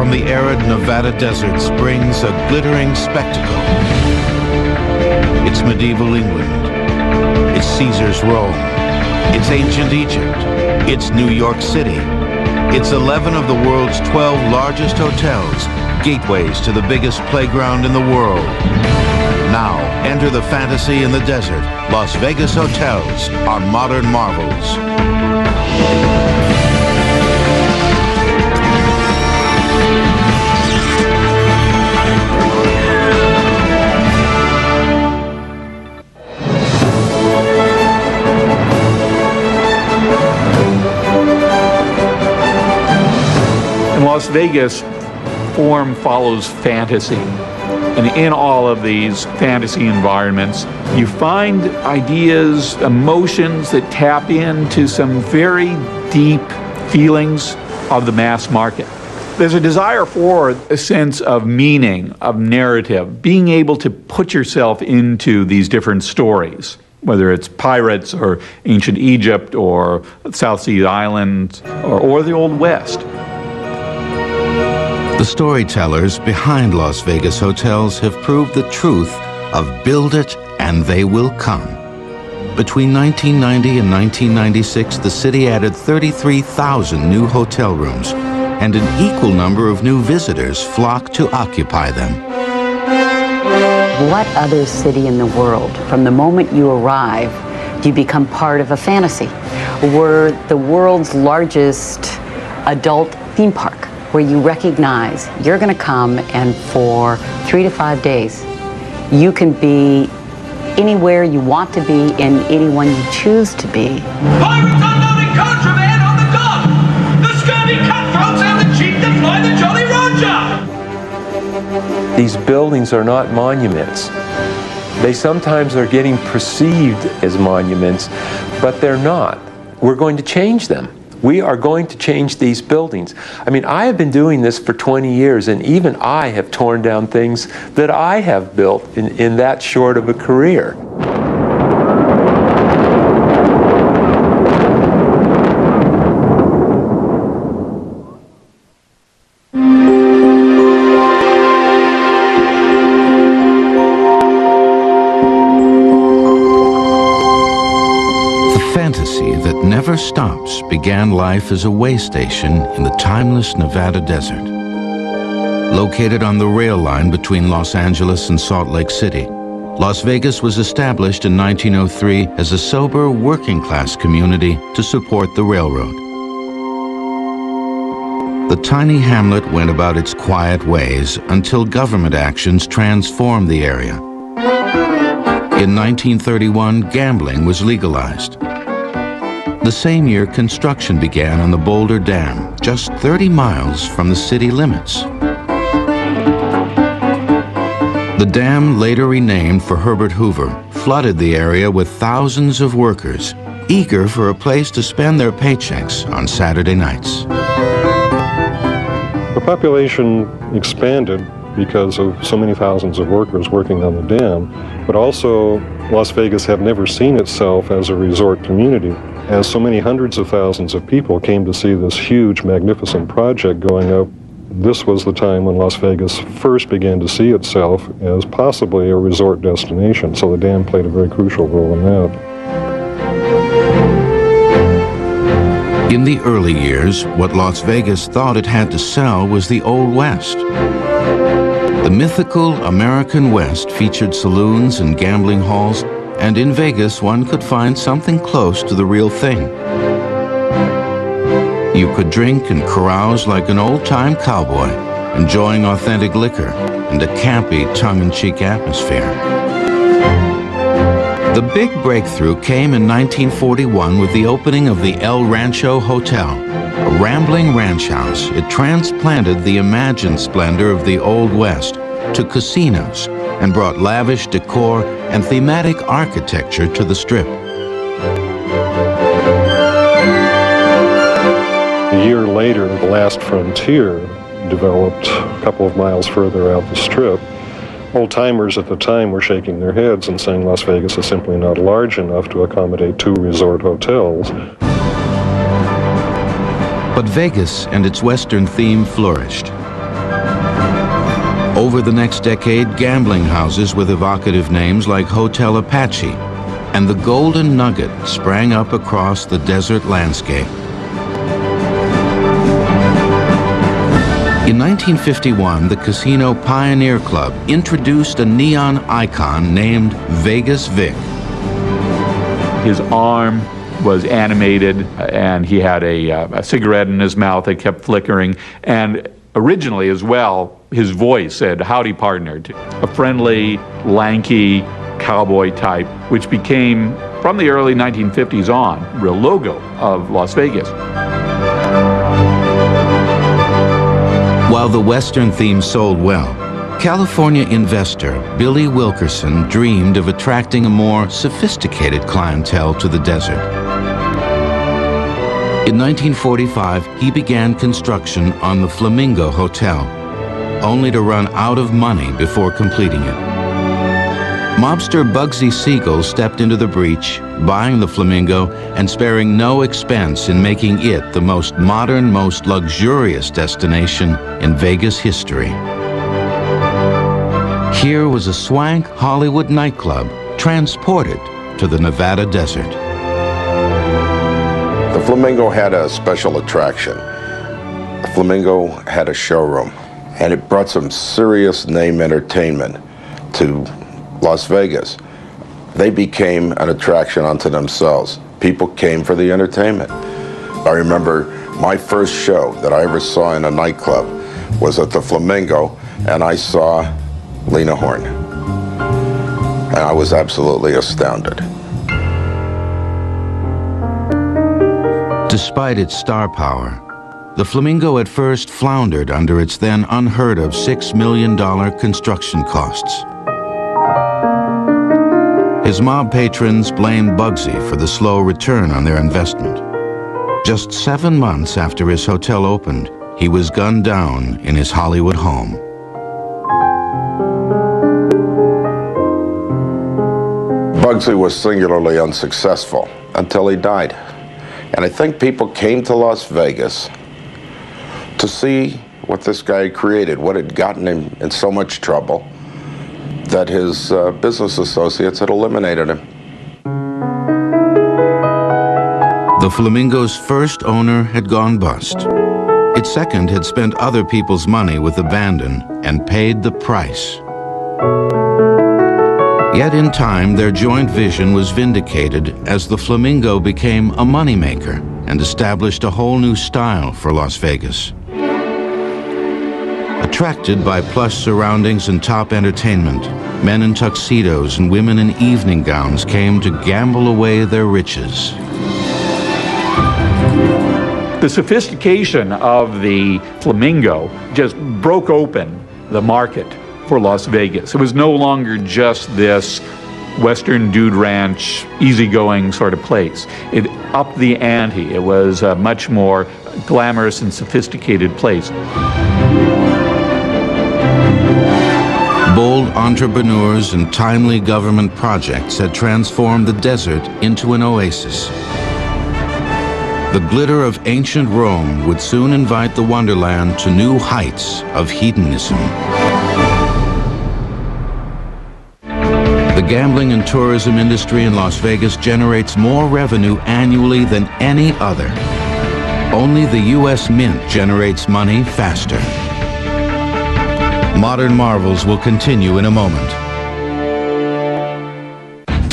from the arid Nevada desert springs a glittering spectacle. It's medieval England. It's Caesar's Rome. It's ancient Egypt. It's New York City. It's 11 of the world's 12 largest hotels, gateways to the biggest playground in the world. Now, enter the fantasy in the desert. Las Vegas hotels on Modern Marvels. In Las Vegas, form follows fantasy. And in all of these fantasy environments, you find ideas, emotions that tap into some very deep feelings of the mass market. There's a desire for a sense of meaning, of narrative, being able to put yourself into these different stories, whether it's pirates or ancient Egypt or South Sea Islands or the Old West. The storytellers behind Las Vegas hotels have proved the truth of build it and they will come. Between 1990 and 1996, the city added 33,000 new hotel rooms, and an equal number of new visitors flocked to occupy them. What other city in the world, from the moment you arrive, do you become part of a fantasy? We're the world's largest adult theme park, where you recognize you're going to come and for 3 to 5 days, you can be anywhere you want to be and anyone you choose to be. Pirates unloading contraband on the dock! The scurvy cutthroats and the cheat that fly the Jolly Roger! These buildings are not monuments. They sometimes are getting perceived as monuments, but they're not. We're going to change them. We are going to change these buildings. I mean, I have been doing this for 20 years, and even I have torn down things that I have built in that short of a career. Never Stops began life as a way station in the timeless Nevada desert. Located on the rail line between Los Angeles and Salt Lake City, Las Vegas was established in 1903 as a sober working-class community to support the railroad. The tiny hamlet went about its quiet ways until government actions transformed the area. In 1931, gambling was legalized. The same year, construction began on the Boulder Dam, just 30 miles from the city limits. The dam, later renamed for Herbert Hoover, flooded the area with thousands of workers, eager for a place to spend their paychecks on Saturday nights. The population expanded because of so many thousands of workers working on the dam, but also Las Vegas had never seen itself as a resort community. As so many hundreds of thousands of people came to see this huge, magnificent project going up, this was the time when Las Vegas first began to see itself as possibly a resort destination, so the dam played a very crucial role in that. In the early years, what Las Vegas thought it had to sell was the Old West. The mythical American West featured saloons and gambling halls, and in Vegas, one could find something close to the real thing. You could drink and carouse like an old-time cowboy, enjoying authentic liquor and a campy, tongue-in-cheek atmosphere. The big breakthrough came in 1941 with the opening of the El Rancho Hotel, a rambling ranch house. It transplanted the imagined splendor of the Old West to casinos and brought lavish decor and thematic architecture to the Strip. A year later, the Last Frontier developed a couple of miles further out the Strip. Old-timers at the time were shaking their heads and saying Las Vegas is simply not large enough to accommodate 2 resort hotels. But Vegas and its Western theme flourished. Over the next decade, gambling houses with evocative names like Hotel Apache and the Golden Nugget sprang up across the desert landscape. In 1951, the Casino Pioneer Club introduced a neon icon named Vegas Vic. His arm was animated, and he had a cigarette in his mouth that kept flickering. And originally as well, his voice said, "Howdy, partner," a friendly, lanky cowboy type, which became, from the early 1950s on, the real logo of Las Vegas. While the Western theme sold well, California investor Billy Wilkerson dreamed of attracting a more sophisticated clientele to the desert. In 1945, he began construction on the Flamingo Hotel, only to run out of money before completing it. Mobster Bugsy Siegel stepped into the breach, buying the Flamingo and sparing no expense in making it the most modern, most luxurious destination in Vegas history. Here was a swank Hollywood nightclub transported to the Nevada desert. The Flamingo had a special attraction. The Flamingo had a showroom, and it brought some serious name entertainment to Las Vegas. They became an attraction unto themselves. People came for the entertainment. I remember my first show that I ever saw in a nightclub was at the Flamingo, and I saw Lena Horne. And I was absolutely astounded. Despite its star power, the Flamingo at first floundered under its then unheard of $6 million construction costs. His mob patrons blamed Bugsy for the slow return on their investment. Just 7 months after his hotel opened, he was gunned down in his Hollywood home. Bugsy was singularly unsuccessful until he died. And I think people came to Las Vegas to see what this guy created, what had gotten him in so much trouble that his business associates had eliminated him. The Flamingo's first owner had gone bust. Its second had spent other people's money with abandon and paid the price. Yet in time, their joint vision was vindicated as the Flamingo became a moneymaker and established a whole new style for Las Vegas. Attracted by plush surroundings and top entertainment, men in tuxedos and women in evening gowns came to gamble away their riches. The sophistication of the Flamingo just broke open the market for Las Vegas. It was no longer just this Western dude ranch, easygoing sort of place. It upped the ante. It was a much more glamorous and sophisticated place. Bold entrepreneurs and timely government projects had transformed the desert into an oasis. The glitter of ancient Rome would soon invite the wonderland to new heights of hedonism. The gambling and tourism industry in Las Vegas generates more revenue annually than any other. Only the U.S. Mint generates money faster. Modern Marvels will continue in a moment.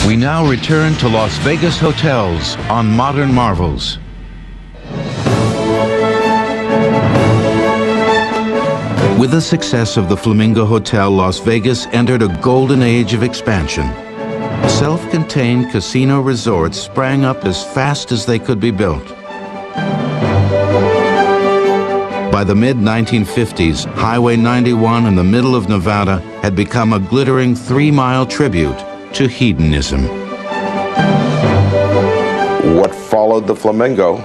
We now return to Las Vegas hotels on Modern Marvels. With the success of the Flamingo Hotel, Las Vegas entered a golden age of expansion. Self-contained casino resorts sprang up as fast as they could be built. By the mid-1950s, Highway 91 in the middle of Nevada had become a glittering 3-mile tribute to hedonism. What followed the Flamingo,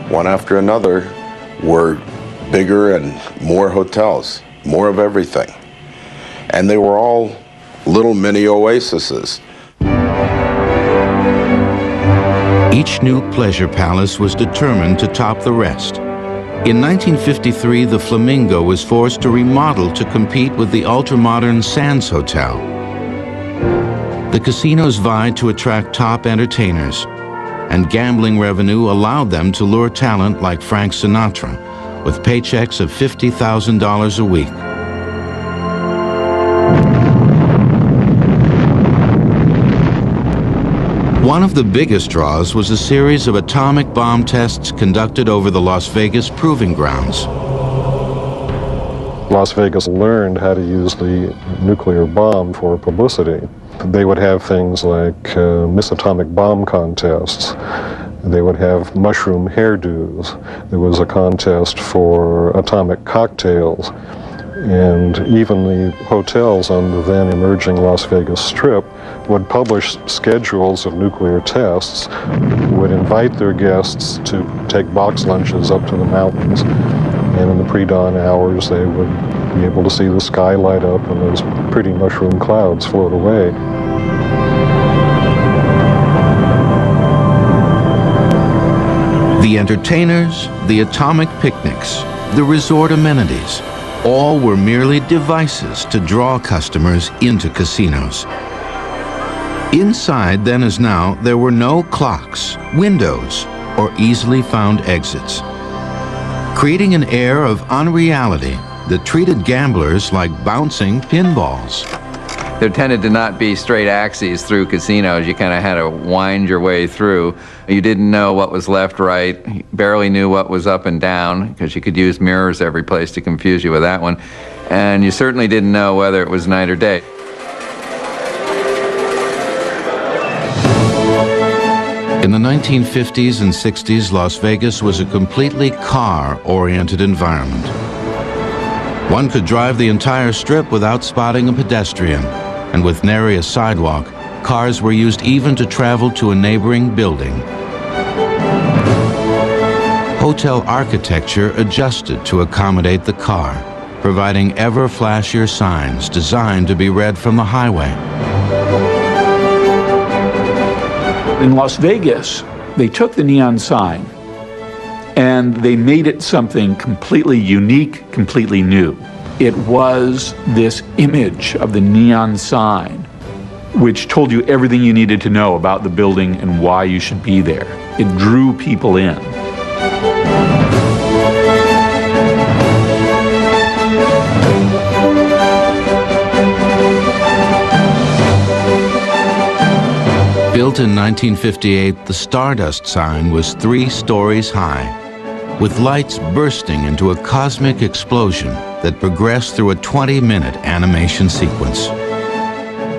one after another, were bigger and more hotels, more of everything. And they were all little mini oases. Each new pleasure palace was determined to top the rest. In 1953, the Flamingo was forced to remodel to compete with the ultra-modern Sands Hotel. The casinos vied to attract top entertainers, and gambling revenue allowed them to lure talent like Frank Sinatra, with paychecks of $50,000 a week. One of the biggest draws was a series of atomic bomb tests conducted over the Las Vegas proving grounds. Las Vegas learned how to use the nuclear bomb for publicity. They would have things like Miss Atomic Bomb contests. They would have mushroom hairdos. There was a contest for atomic cocktails. And even the hotels on the then emerging Las Vegas Strip would publish schedules of nuclear tests, would invite their guests to take box lunches up to the mountains, and in the pre-dawn hours they would be able to see the sky light up and those pretty mushroom clouds float away. The entertainers, the atomic picnics, the resort amenities, all were merely devices to draw customers into casinos. Inside, then as now, there were no clocks, windows, or easily found exits, creating an air of unreality that treated gamblers like bouncing pinballs. There tended to not be straight axes through casinos. You kind of had to wind your way through. You didn't know what was left, right. You barely knew what was up and down because you could use mirrors every place to confuse you with that one. And you certainly didn't know whether it was night or day. In the 1950s and 60s, Las Vegas was a completely car-oriented environment. One could drive the entire strip without spotting a pedestrian, and with nary a sidewalk, cars were used even to travel to a neighboring building. Hotel architecture adjusted to accommodate the car, providing ever flashier signs designed to be read from the highway. In Las Vegas, they took the neon sign and they made it something completely unique, completely new. It was this image of the neon sign, which told you everything you needed to know about the building and why you should be there. It drew people in. Built in 1958, the Stardust sign was 3 stories high, with lights bursting into a cosmic explosion that progressed through a 20-minute animation sequence.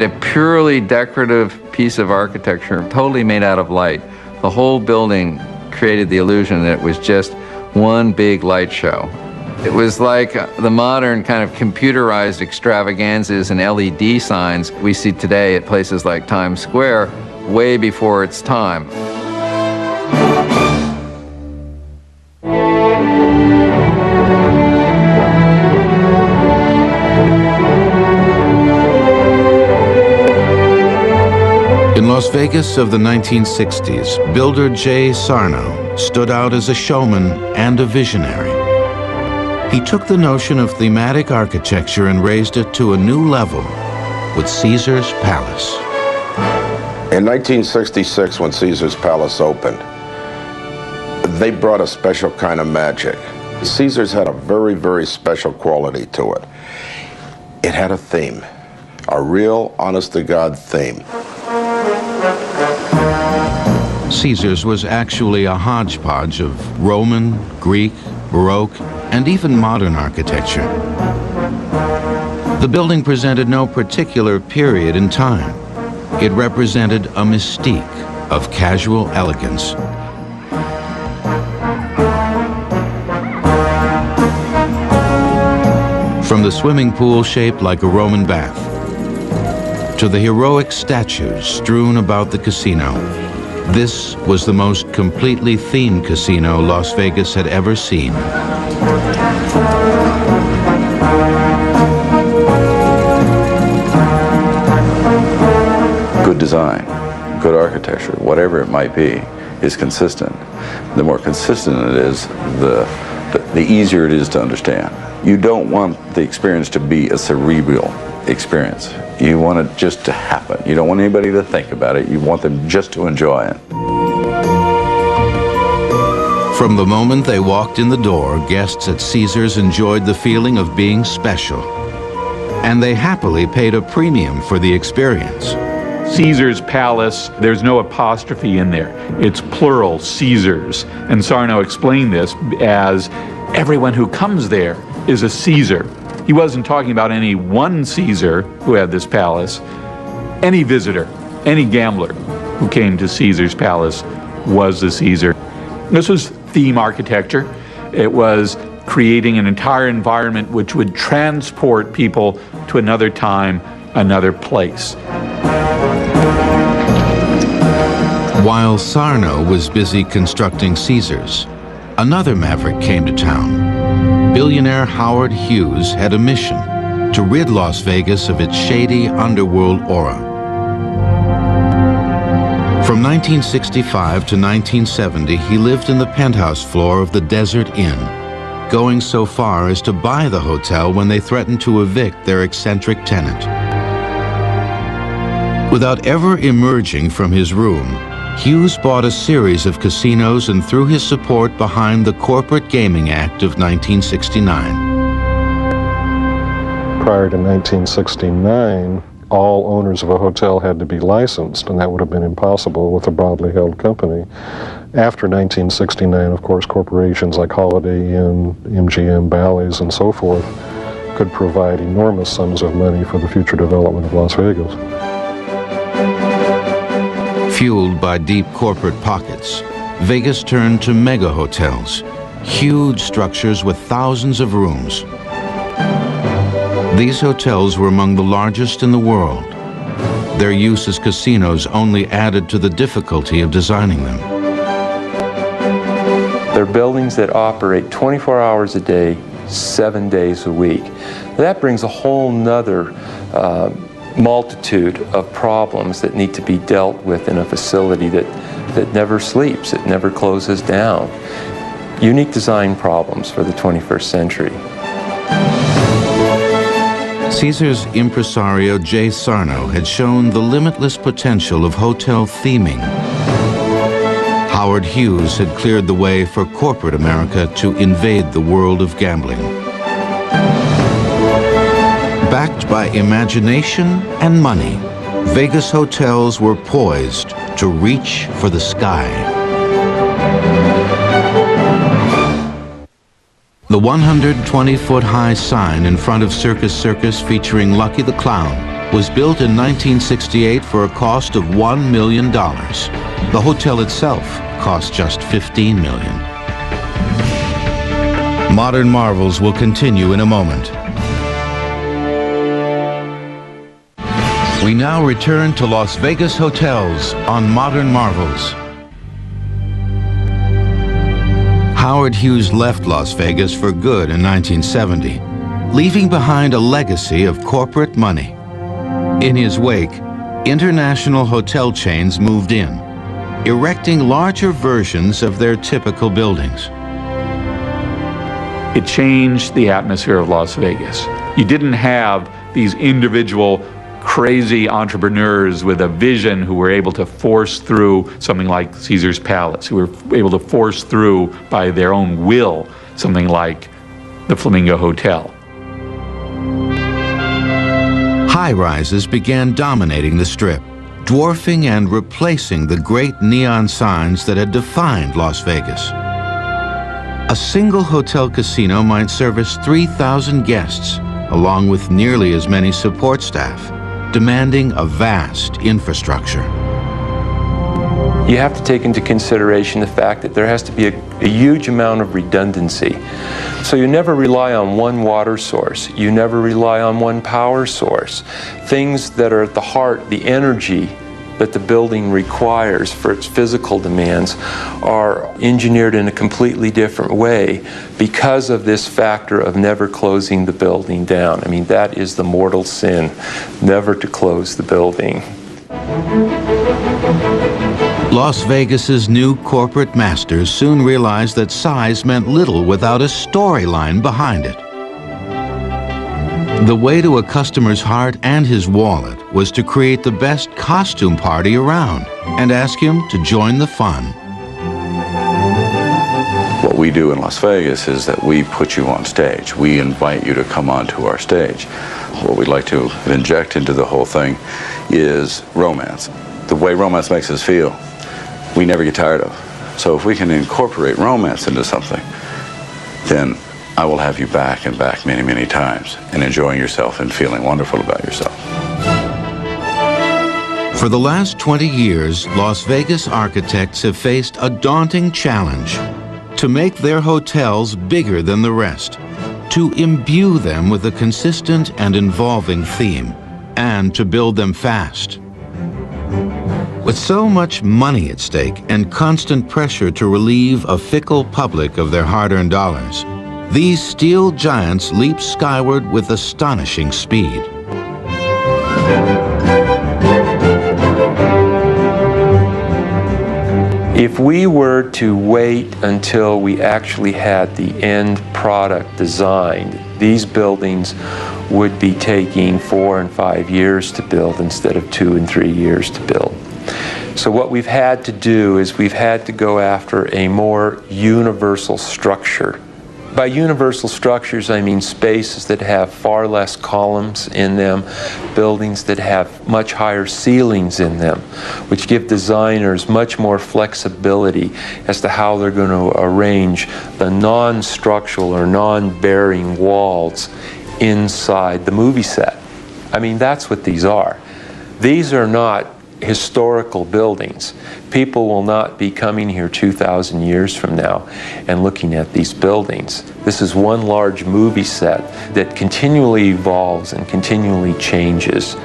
A purely decorative piece of architecture, totally made out of light. The whole building created the illusion that it was just one big light show. It was like the modern kind of computerized extravaganzas and LED signs we see today at places like Times Square, way before its time. In Las Vegas of the 1960s, builder Jay Sarno stood out as a showman and a visionary. He took the notion of thematic architecture and raised it to a new level with Caesar's Palace. In 1966, when Caesar's Palace opened, they brought a special kind of magic. Caesar's had a very, very special quality to it. It had a theme, a real, honest-to-God theme. Caesar's was actually a hodgepodge of Roman, Greek, Baroque, and even modern architecture. The building presented no particular period in time. It represented a mystique of casual elegance. From the swimming pool shaped like a Roman bath, to the heroic statues strewn about the casino, this was the most completely themed casino Las Vegas had ever seen. Good design, good architecture, whatever it might be, is consistent. The more consistent it is, the the easier it is to understand. You don't want the experience to be a cerebral experience. You want it just to happen. You don't want anybody to think about it. You want them just to enjoy it. From the moment they walked in the door, guests at Caesars enjoyed the feeling of being special. And they happily paid a premium for the experience. Caesar's Palace, there's no apostrophe in there. It's plural, Caesars. And Sarno explained this as everyone who comes there is a Caesar. He wasn't talking about any one Caesar who had this palace. Any visitor, any gambler who came to Caesar's Palace was a Caesar. This was theme architecture. It was creating an entire environment which would transport people to another time, another place. While Sarno was busy constructing Caesars, another maverick came to town. Billionaire Howard Hughes had a mission to rid Las Vegas of its shady underworld aura. From 1965 to 1970, he lived in the penthouse floor of the Desert Inn, going so far as to buy the hotel when they threatened to evict their eccentric tenant. Without ever emerging from his room, Hughes bought a series of casinos and threw his support behind the Corporate Gaming Act of 1969. Prior to 1969, all owners of a hotel had to be licensed, and that would have been impossible with a broadly held company. After 1969, of course, corporations like Holiday Inn, MGM, Bally's, and so forth could provide enormous sums of money for the future development of Las Vegas. Fueled by deep corporate pockets, Vegas turned to mega hotels, huge structures with thousands of rooms. These hotels were among the largest in the world. Their use as casinos only added to the difficulty of designing them. They're buildings that operate 24 hours a day, 7 days a week. That brings a whole nother multitude of problems that need to be dealt with in a facility that never sleeps, it never closes down. Unique design problems for the 21st century. Caesar's impresario Jay Sarno had shown the limitless potential of hotel theming. Howard Hughes had cleared the way for corporate America to invade the world of gambling. Backed by imagination and money, Vegas hotels were poised to reach for the sky. The 120-foot-high sign in front of Circus Circus featuring Lucky the Clown was built in 1968 for a cost of $1 million. The hotel itself cost just $15 million. Modern Marvels will continue in a moment. We now return to Las Vegas hotels on Modern Marvels. Howard Hughes left Las Vegas for good in 1970, leaving behind a legacy of corporate money. In his wake, international hotel chains moved in, erecting larger versions of their typical buildings. It changed the atmosphere of Las Vegas. You didn't have these individual crazy entrepreneurs with a vision who were able to force through something like Caesar's Palace, who were able to force through by their own will something like the Flamingo Hotel. High-rises began dominating the Strip, dwarfing and replacing the great neon signs that had defined Las Vegas. A single hotel casino might service 3,000 guests, along with nearly as many support staff, demanding a vast infrastructure. You have to take into consideration the fact that there has to be a huge amount of redundancy. So you never rely on one water source. You never rely on one power source. Things that are at the heart, the energy that the building requires for its physical demands, are engineered in a completely different way because of this factor of never closing the building down. I mean, that is the mortal sin, never to close the building. Las Vegas's new corporate masters soon realized that size meant little without a storyline behind it. The way to a customer's heart and his wallet was to create the best costume party around and ask him to join the fun. What we do in Las Vegas is that we put you on stage. We invite you to come onto our stage. What we'd like to inject into the whole thing is romance. The way romance makes us feel, we never get tired of. So if we can incorporate romance into something, then I will have you back and back many, many times and enjoying yourself and feeling wonderful about yourself. For the last 20 years, Las Vegas architects have faced a daunting challenge: to make their hotels bigger than the rest, to imbue them with a consistent and involving theme, and to build them fast. With so much money at stake and constant pressure to relieve a fickle public of their hard-earned dollars, these steel giants leap skyward with astonishing speed. If we were to wait until we actually had the end product designed, these buildings would be taking 4 and 5 years to build instead of 2 and 3 years to build. So what we've had to do is we've had to go after a more universal structure. By universal structures, I mean spaces that have far less columns in them, buildings that have much higher ceilings in them, which give designers much more flexibility as to how they're going to arrange the non-structural or non-bearing walls inside the movie set. I mean, that's what these are. These are not historical buildings. People will not be coming here 2,000 years from now and looking at these buildings. This is one large movie set that continually evolves and continually changes.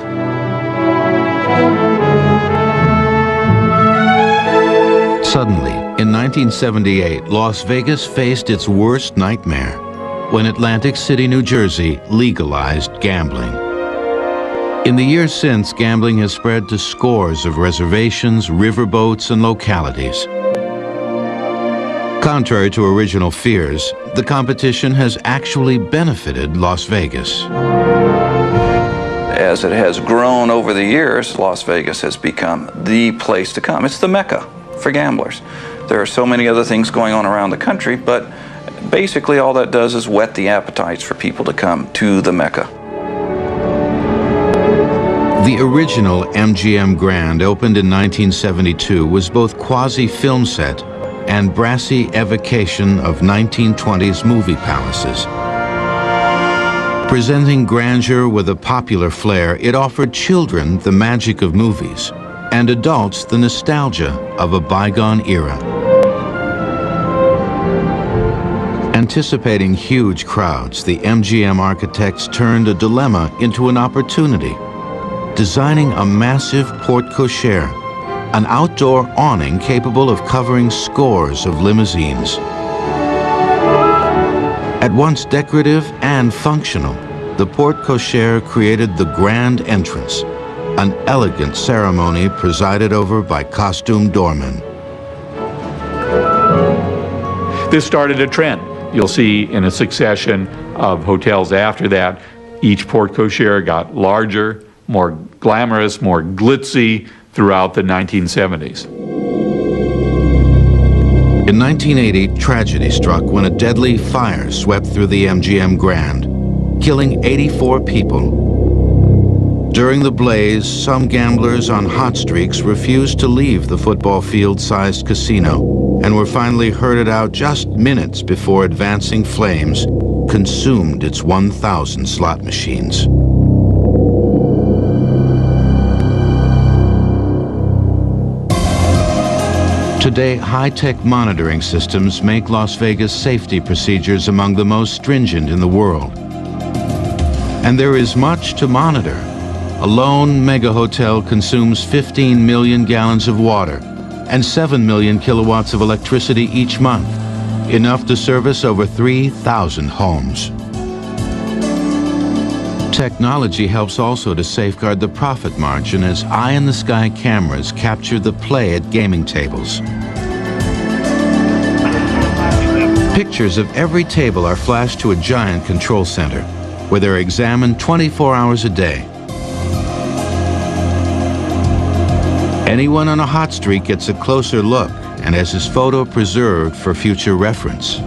Suddenly, in 1978, Las Vegas faced its worst nightmare when Atlantic City, New Jersey legalized gambling. In the years since, gambling has spread to scores of reservations, riverboats, and localities. Contrary to original fears, the competition has actually benefited Las Vegas. As it has grown over the years, Las Vegas has become the place to come. It's the Mecca for gamblers. There are so many other things going on around the country, but basically all that does is whet the appetites for people to come to the Mecca. The original MGM Grand, opened in 1972, was both quasi-film set and brassy evocation of 1920s movie palaces. Presenting grandeur with a popular flair, it offered children the magic of movies and adults the nostalgia of a bygone era. Anticipating huge crowds, the MGM architects turned a dilemma into an opportunity, designing a massive porte-cochere, an outdoor awning capable of covering scores of limousines. At once decorative and functional, the porte-cochere created the grand entrance, an elegant ceremony presided over by costume doormen. This started a trend. You'll see in a succession of hotels after that, each porte-cochere got larger, more glamorous, more glitzy throughout the 1970s. In 1980, tragedy struck when a deadly fire swept through the MGM Grand, killing 84 people. During the blaze, some gamblers on hot streaks refused to leave the football field-sized casino and were finally herded out just minutes before advancing flames consumed its 1,000 slot machines. Today, high-tech monitoring systems make Las Vegas safety procedures among the most stringent in the world. And there is much to monitor. A lone mega hotel consumes 15 million gallons of water and 7 million kilowatts of electricity each month, enough to service over 3,000 homes. Technology helps also to safeguard the profit margin as eye-in-the-sky cameras capture the play at gaming tables. Pictures of every table are flashed to a giant control center, where they're examined 24 hours a day. Anyone on a hot streak gets a closer look and has his photo preserved for future reference.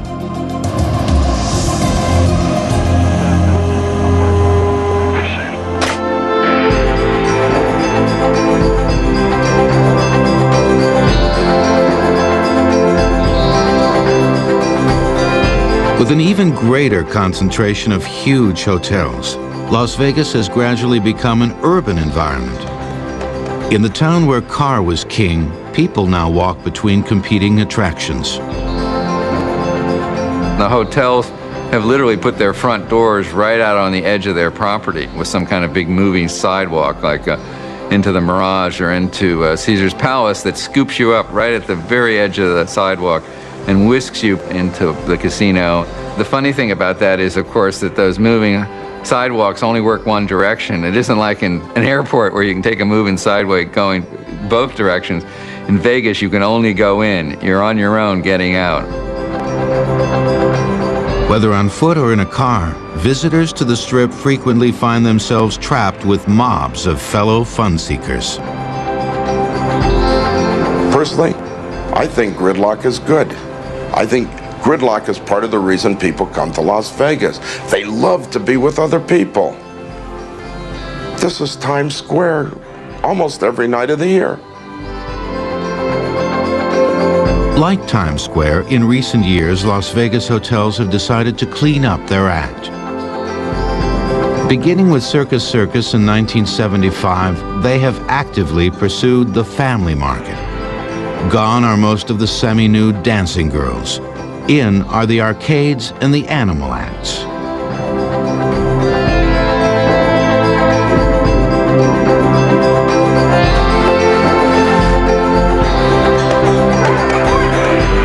With an even greater concentration of huge hotels, Las Vegas has gradually become an urban environment. In the town where car was king, people now walk between competing attractions. The hotels have literally put their front doors right out on the edge of their property with some kind of big moving sidewalk, like into the Mirage or into Caesar's Palace, that scoops you up right at the very edge of the sidewalk and whisks you into the casino. The funny thing about that is, of course, that those moving sidewalks only work one direction. It isn't like in an airport where you can take a moving sidewalk going both directions. In Vegas, you can only go in. You're on your own getting out. Whether on foot or in a car, visitors to the Strip frequently find themselves trapped with mobs of fellow fun seekers. Personally, I think gridlock is good. I think gridlock is part of the reason people come to Las Vegas. They love to be with other people. This is Times Square almost every night of the year. Like Times Square, in recent years, Las Vegas hotels have decided to clean up their act. Beginning with Circus Circus in 1975, they have actively pursued the family market. Gone are most of the semi-nude dancing girls. In are the arcades and the animal acts.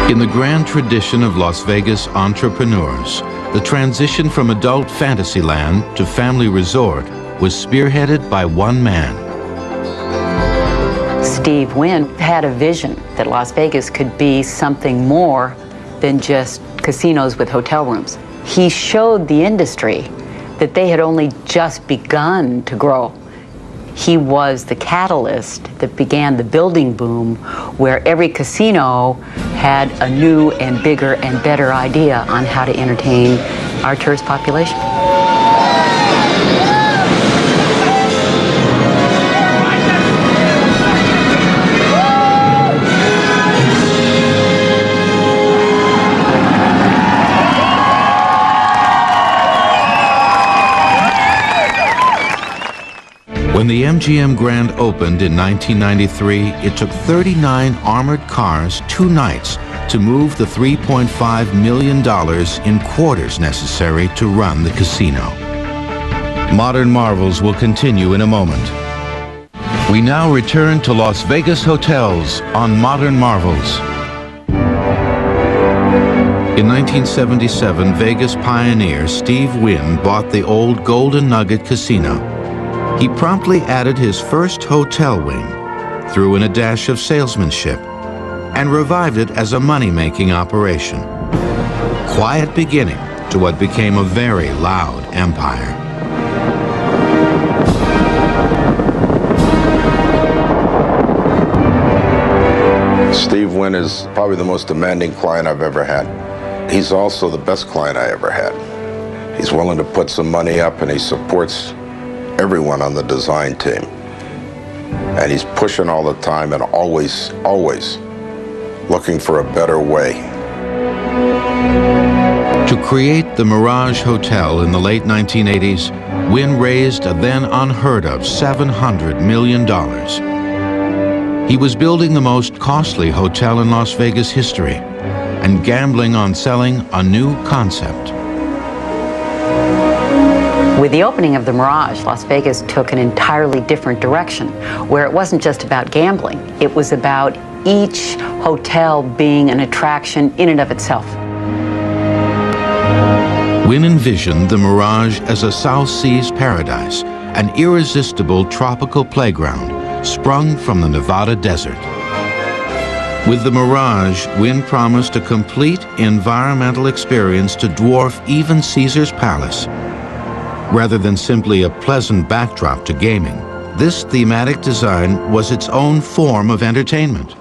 In the grand tradition of Las Vegas entrepreneurs, the transition from adult fantasyland to family resort was spearheaded by one man. Steve Wynn had a vision that Las Vegas could be something more than just casinos with hotel rooms. He showed the industry that they had only just begun to grow. He was the catalyst that began the building boom, where every casino had a new and bigger and better idea on how to entertain our tourist population. When the MGM Grand opened in 1993, it took 39 armored cars 2 nights to move the $3.5 million in quarters necessary to run the casino. Modern Marvels will continue in a moment. We now return to Las Vegas hotels on Modern Marvels. In 1977, Vegas pioneer Steve Wynn bought the old Golden Nugget Casino. He promptly added his first hotel wing, threw in a dash of salesmanship, and revived it as a money-making operation. Quiet beginning to what became a very loud empire. Steve Wynn is probably the most demanding client I've ever had. He's also the best client I ever had. He's willing to put some money up, and he supports everyone on the design team. And he's pushing all the time and always, always looking for a better way. To create the Mirage Hotel in the late 1980s, Wynn raised a then unheard of $700 million. He was building the most costly hotel in Las Vegas history and gambling on selling a new concept. With the opening of the Mirage, Las Vegas took an entirely different direction, where it wasn't just about gambling. It was about each hotel being an attraction in and of itself. Wynne envisioned the Mirage as a South Seas paradise, an irresistible tropical playground sprung from the Nevada desert. With the Mirage, Wynne promised a complete environmental experience to dwarf even Caesar's Palace. Rather than simply a pleasant backdrop to gaming, this thematic design was its own form of entertainment.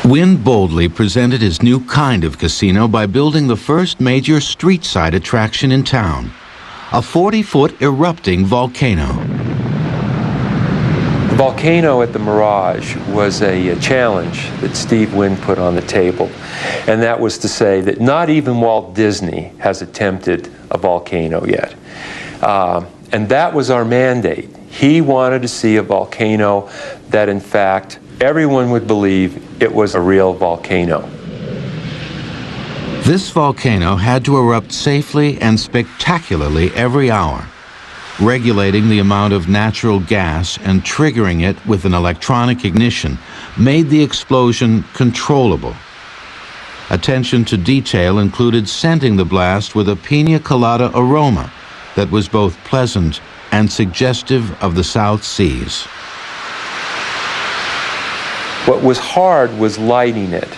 Wynne boldly presented his new kind of casino by building the first major street-side attraction in town, a 40-foot erupting volcano. The volcano at the Mirage was a challenge that Steve Wynne put on the table, and that was to say that not even Walt Disney has attempted a volcano yet. And that was our mandate. He wanted to see a volcano that, in fact, everyone would believe it was a real volcano. This volcano had to erupt safely and spectacularly every hour, regulating the amount of natural gas and triggering it with an electronic ignition made the explosion controllable. Attention to detail included scenting the blast with a pina colada aroma that was both pleasant and suggestive of the South Seas. What was hard was lighting it.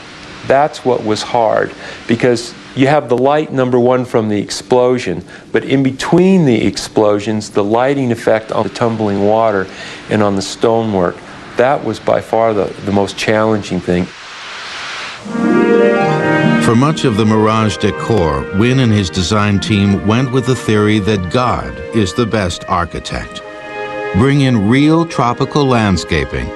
That's what was hard, because you have the light, number one, from the explosion, but in between the explosions, the lighting effect on the tumbling water and on the stonework, that was by far the most challenging thing. For much of the Mirage decor, Wynne and his design team went with the theory that God is the best architect. Bring in real tropical landscaping.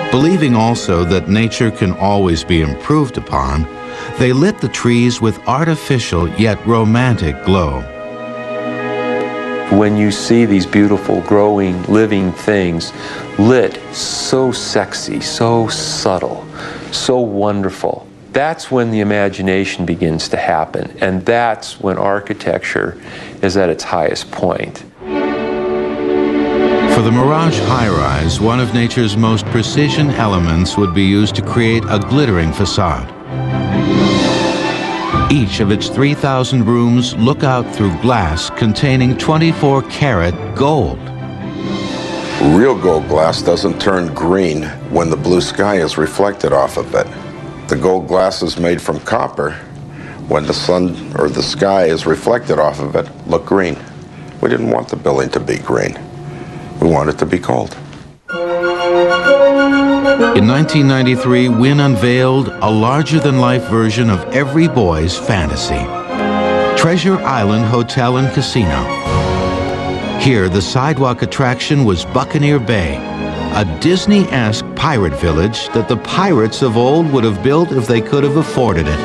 Believing also that nature can always be improved upon, they lit the trees with artificial yet romantic glow. When you see these beautiful, growing, living things lit so sexy, so subtle, so wonderful, that's when the imagination begins to happen, and that's when architecture is at its highest point. For the Mirage high-rise, one of nature's most precision elements would be used to create a glittering facade. Each of its 3,000 rooms look out through glass containing 24-karat gold. Real gold glass doesn't turn green when the blue sky is reflected off of it. The gold glass is made from copper. When the sun or the sky is reflected off of it, look green. We didn't want the building to be green. We want it to be gold. In 1993, Wynne unveiled a larger-than-life version of every boy's fantasy, Treasure Island Hotel and Casino. Here, the sidewalk attraction was Buccaneer Bay, a Disney-esque pirate village that the pirates of old would have built if they could have afforded it.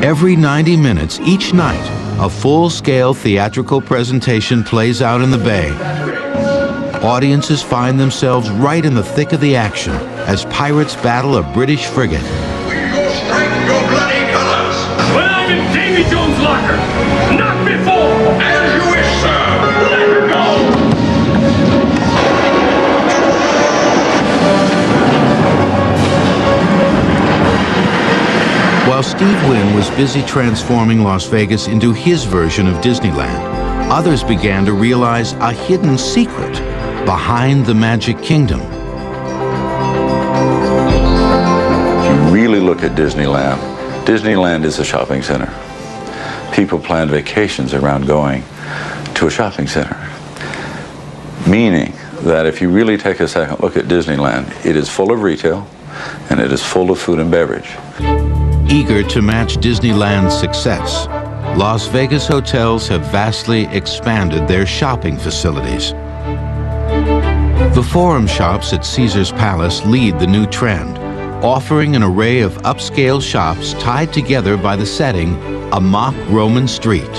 Every 90 minutes, each night, a full-scale theatrical presentation plays out in the bay. Audiences find themselves right in the thick of the action as pirates battle a British frigate. Will you strike your bloody colors? When I'm in Davy Jones' locker, not before! As you wish, sir! Let her go! While Steve Wynne was busy transforming Las Vegas into his version of Disneyland, others began to realize a hidden secret behind the Magic Kingdom. If you really look at Disneyland, Disneyland is a shopping center. People plan vacations around going to a shopping center. Meaning that if you really take a second look at Disneyland, it is full of retail and it is full of food and beverage. Eager to match Disneyland's success, Las Vegas hotels have vastly expanded their shopping facilities. The Forum shops at Caesar's Palace lead the new trend, offering an array of upscale shops tied together by the setting, a mock Roman street.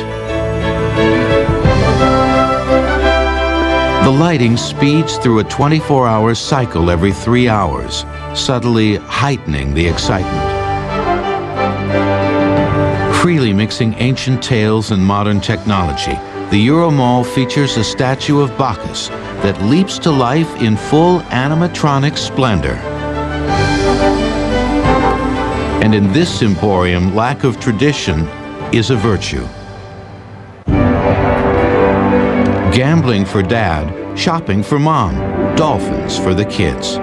The lighting speeds through a 24-hour cycle every 3 hours, subtly heightening the excitement. Freely mixing ancient tales and modern technology, the Euro Mall features a statue of Bacchus that leaps to life in full animatronic splendor. And in this emporium, lack of tradition is a virtue. Gambling for dad, shopping for mom, dolphins for the kids.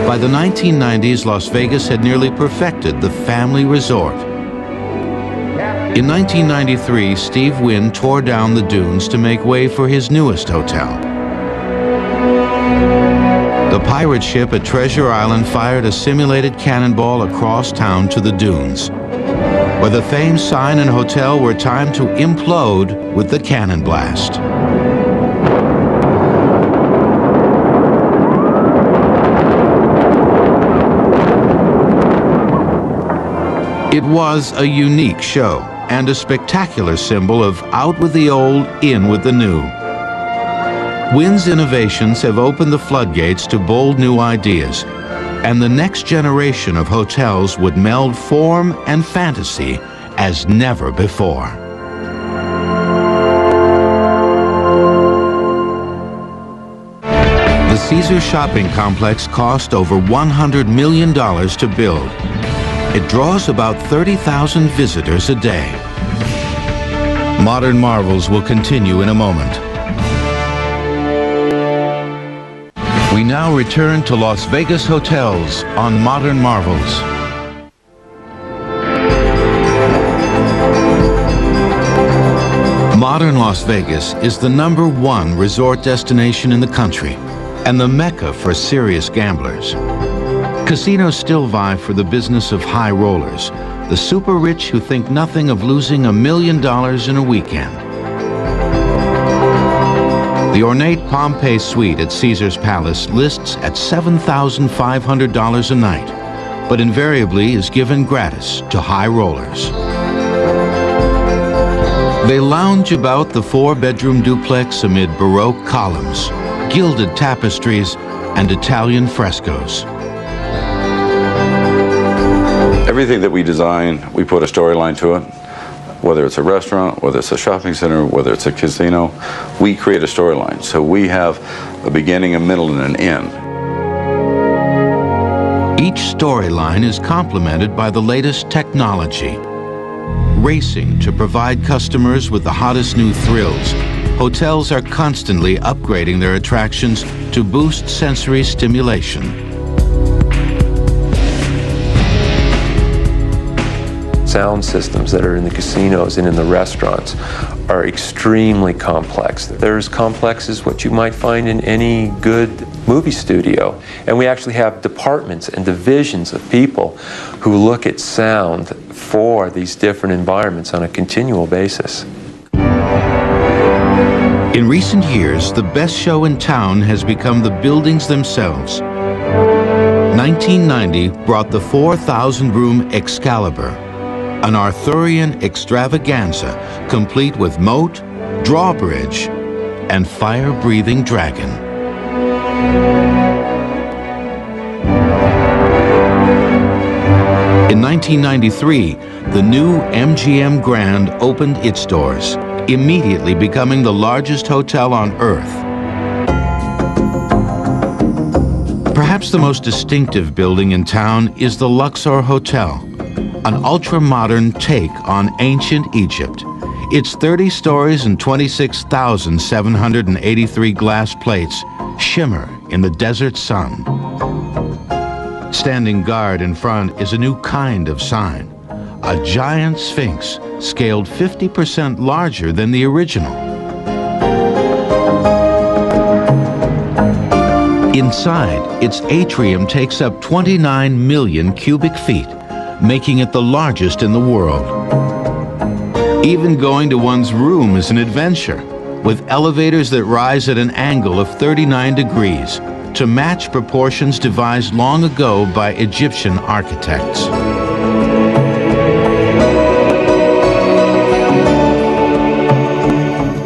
By the 1990s, Las Vegas had nearly perfected the family resort. In 1993, Steve Wynn tore down the dunes to make way for his newest hotel. The pirate ship at Treasure Island fired a simulated cannonball across town to the dunes, where the famed sign and hotel were timed to implode with the cannon blast. It was a unique show and a spectacular symbol of out with the old, in with the new. Wynn's innovations have opened the floodgates to bold new ideas, and the next generation of hotels would meld form and fantasy as never before. The Caesars shopping complex cost over $100 million to build. It draws about 30,000 visitors a day. Modern Marvels will continue in a moment. We now return to Las Vegas hotels on Modern Marvels. Modern Las Vegas is the #1 resort destination in the country and the mecca for serious gamblers. Casinos still vie for the business of high rollers, the super rich who think nothing of losing $1 million in a weekend. The ornate Pompeii suite at Caesars Palace lists at $7,500 a night, but invariably is given gratis to high rollers. They lounge about the 4-bedroom duplex amid Baroque columns, gilded tapestries, and Italian frescoes. Everything that we design, we put a storyline to it. Whether it's a restaurant, whether it's a shopping center, whether it's a casino, we create a storyline. So we have a beginning, a middle, and an end. Each storyline is complemented by the latest technology. Racing to provide customers with the hottest new thrills, hotels are constantly upgrading their attractions to boost sensory stimulation. Sound systems that are in the casinos and in the restaurants are extremely complex. They're as complex as what you might find in any good movie studio. And we actually have departments and divisions of people who look at sound for these different environments on a continual basis. In recent years, the best show in town has become the buildings themselves. 1990 brought the 4,000-room Excalibur, an Arthurian extravaganza complete with moat, drawbridge, and fire-breathing dragon. In 1993, the new MGM Grand opened its doors, immediately becoming the largest hotel on Earth. Perhaps the most distinctive building in town is the Luxor Hotel, an ultra-modern take on ancient Egypt. Its 30 stories and 26,783 glass plates shimmer in the desert sun. Standing guard in front is a new kind of sign, a giant sphinx scaled 50% larger than the original. Inside, its atrium takes up 29 million cubic feet, making it the largest in the world. Even going to one's room is an adventure, with elevators that rise at an angle of 39 degrees to match proportions devised long ago by Egyptian architects.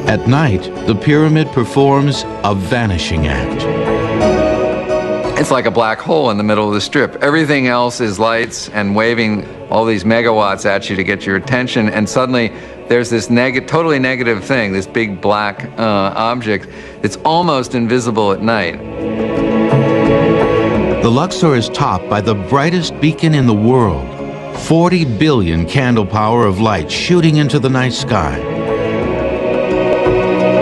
At night, the pyramid performs a vanishing act. It's like a black hole in the middle of the strip. Everything else is lights and waving all these megawatts at you to get your attention, and suddenly there's this totally negative thing, this big black object that's almost invisible at night. The Luxor is topped by the brightest beacon in the world, 40 billion candle power of light shooting into the night sky.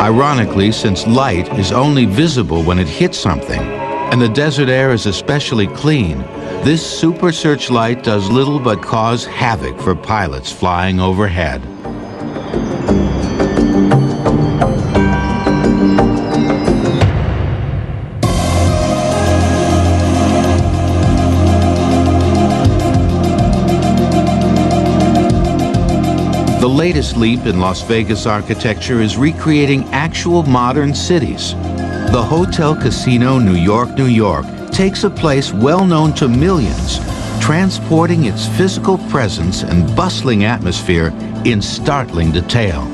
Ironically, since light is only visible when it hits something, and the desert air is especially clean, this super searchlight does little but cause havoc for pilots flying overhead. The latest leap in Las Vegas architecture is recreating actual modern cities. The Hotel Casino New York, New York takes a place well known to millions, transporting its physical presence and bustling atmosphere in startling detail.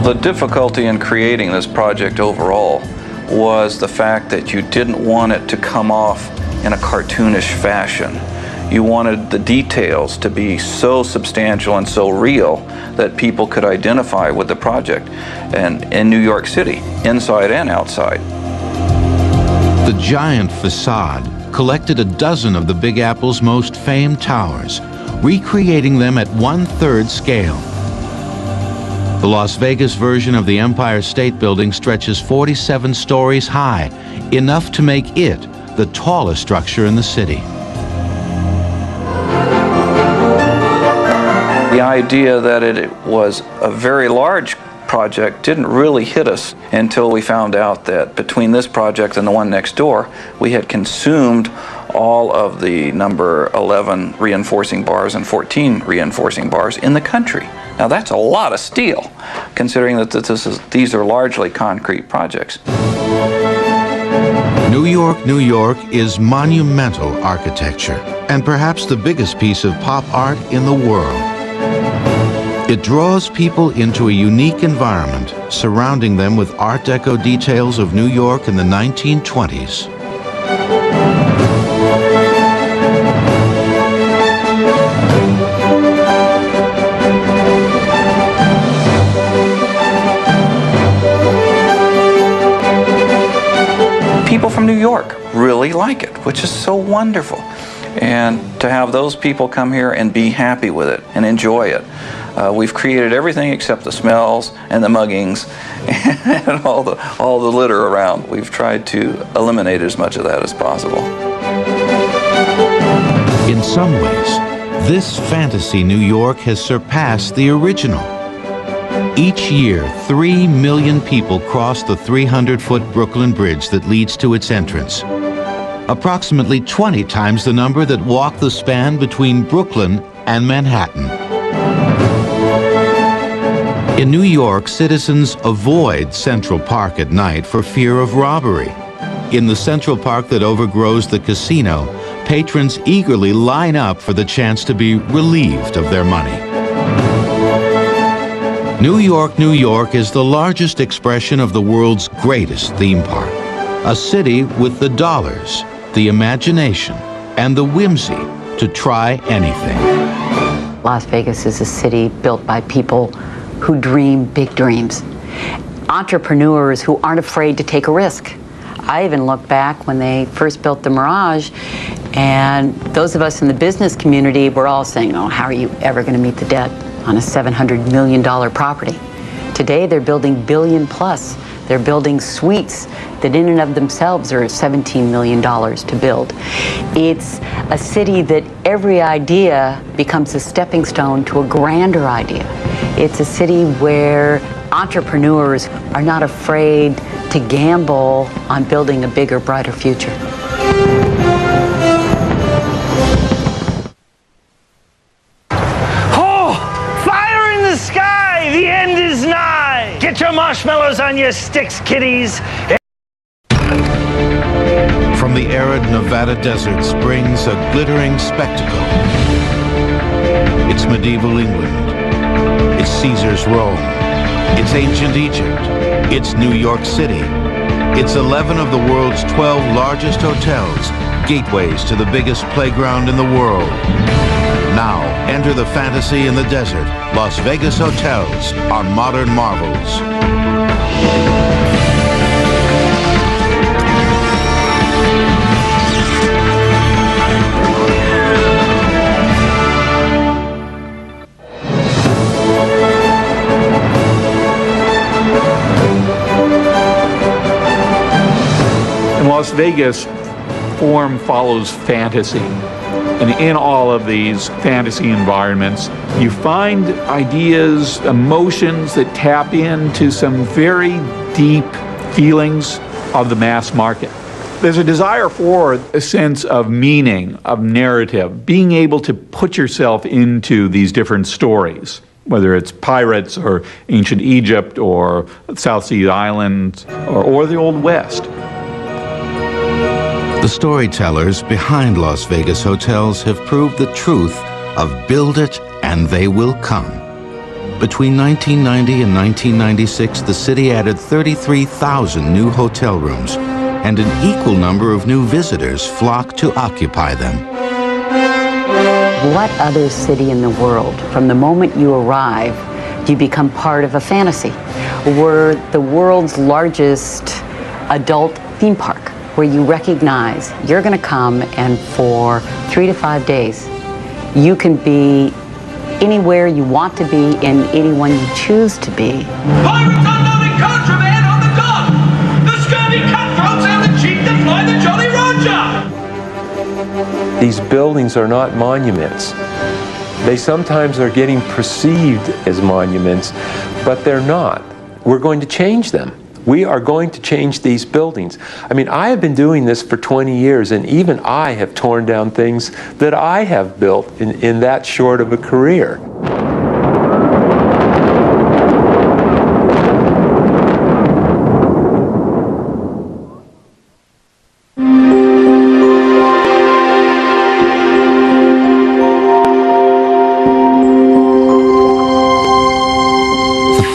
The difficulty in creating this project overall was the fact that you didn't want it to come off in a cartoonish fashion. You wanted the details to be so substantial and so real that people could identify with the project, and in New York City, inside and outside. The giant facade collected a dozen of the Big Apple's most famed towers, recreating them at 1/3 scale. The Las Vegas version of the Empire State Building stretches 47 stories high, enough to make it the tallest structure in the city. The idea that it was a very large project didn't really hit us until we found out that between this project and the one next door, we had consumed all of the number 11 reinforcing bars and 14 reinforcing bars in the country. Now that's a lot of steel, considering that these are largely concrete projects. New York, New York is monumental architecture, and perhaps the biggest piece of pop art in the world. It draws people into a unique environment, surrounding them with Art Deco details of New York in the 1920s. People from New York really like it, which is so wonderful. And to have those people come here and be happy with it and enjoy it. We've created everything except the smells and the muggings and all the litter around. We've tried to eliminate as much of that as possible. In some ways, this fantasy New York has surpassed the original. Each year, 3 million people cross the 300-foot Brooklyn Bridge that leads to its entrance. Approximately 20 times the number that walk the span between Brooklyn and Manhattan. In New York, citizens avoid Central Park at night for fear of robbery. In the Central Park that overgrows the casino, patrons eagerly line up for the chance to be relieved of their money. New York, New York is the largest expression of the world's greatest theme park. A city with the dollars, the imagination, and the whimsy to try anything. Las Vegas is a city built by people who dream big dreams. Entrepreneurs who aren't afraid to take a risk. I even look back when they first built the Mirage, and those of us in the business community were all saying, oh, how are you ever going to meet the debt on a $700 million property? Today they're building billion plus. They're building suites that in and of themselves are $17 million to build. It's a city that every idea becomes a stepping stone to a grander idea. It's a city where entrepreneurs are not afraid to gamble on building a bigger, brighter future. Get your marshmallows on your sticks, kiddies. From the arid Nevada desert springs a glittering spectacle. It's medieval England. It's Caesar's Rome. It's ancient Egypt. It's New York City. It's 11 of the world's 12 largest hotels, gateways to the biggest playground in the world. Now, enter the fantasy in the desert. Las Vegas hotels are modern marvels. Las Vegas, form follows fantasy. And in all of these fantasy environments, you find ideas, emotions that tap into some very deep feelings of the mass market. There's a desire for a sense of meaning, of narrative, being able to put yourself into these different stories, whether it's pirates or ancient Egypt or South Sea Islands or the Old West. The storytellers behind Las Vegas hotels have proved the truth of build it and they will come. Between 1990 and 1996, the city added 33,000 new hotel rooms, and an equal number of new visitors flocked to occupy them. What other city in the world, from the moment you arrive, do you become part of a fantasy? We're the world's largest adult theme park, where you recognize you're going to come and for 3 to 5 days, you can be anywhere you want to be and anyone you choose to be. Pirates unloading contraband on the dock! The scurvy cutthroats and the cheat that fly the Jolly Roger! These buildings are not monuments. They sometimes are getting perceived as monuments, but they're not. We're going to change them. We are going to change these buildings. I mean, I have been doing this for 20 years, and even I have torn down things that I have built in that short of a career.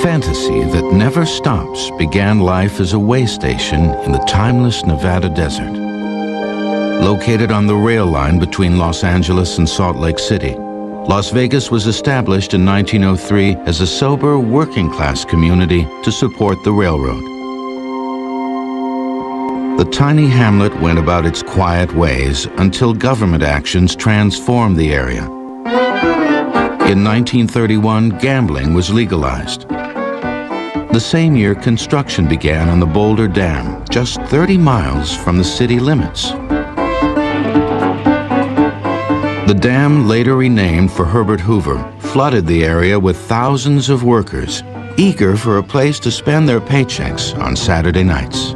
Fantasy that never stops began life as a way station in the timeless Nevada desert. Located on the rail line between Los Angeles and Salt Lake City, Las Vegas was established in 1903 as a sober working-class community to support the railroad. The tiny hamlet went about its quiet ways until government actions transformed the area. In 1931, gambling was legalized. The same year, construction began on the Boulder Dam, just 30 miles from the city limits. The dam, later renamed for Herbert Hoover, flooded the area with thousands of workers, eager for a place to spend their paychecks on Saturday nights.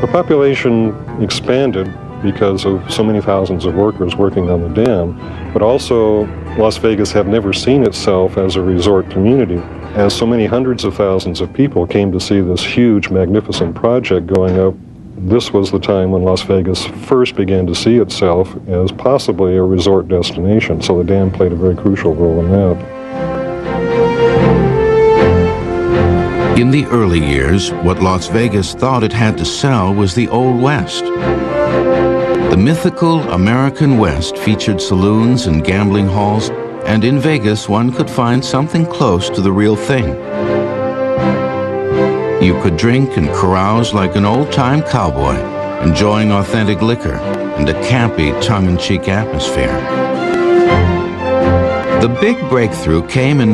The population expanded because of so many thousands of workers working on the dam, but also Las Vegas had never seen itself as a resort community. As so many hundreds of thousands of people came to see this huge, magnificent project going up, this was the time when Las Vegas first began to see itself as possibly a resort destination, so the dam played a very crucial role in that. In the early years, what Las Vegas thought it had to sell was the Old West. The mythical American West featured saloons and gambling halls, and in Vegas one could find something close to the real thing. You could drink and carouse like an old-time cowboy, enjoying authentic liquor and a campy, tongue-in-cheek atmosphere. The big breakthrough came in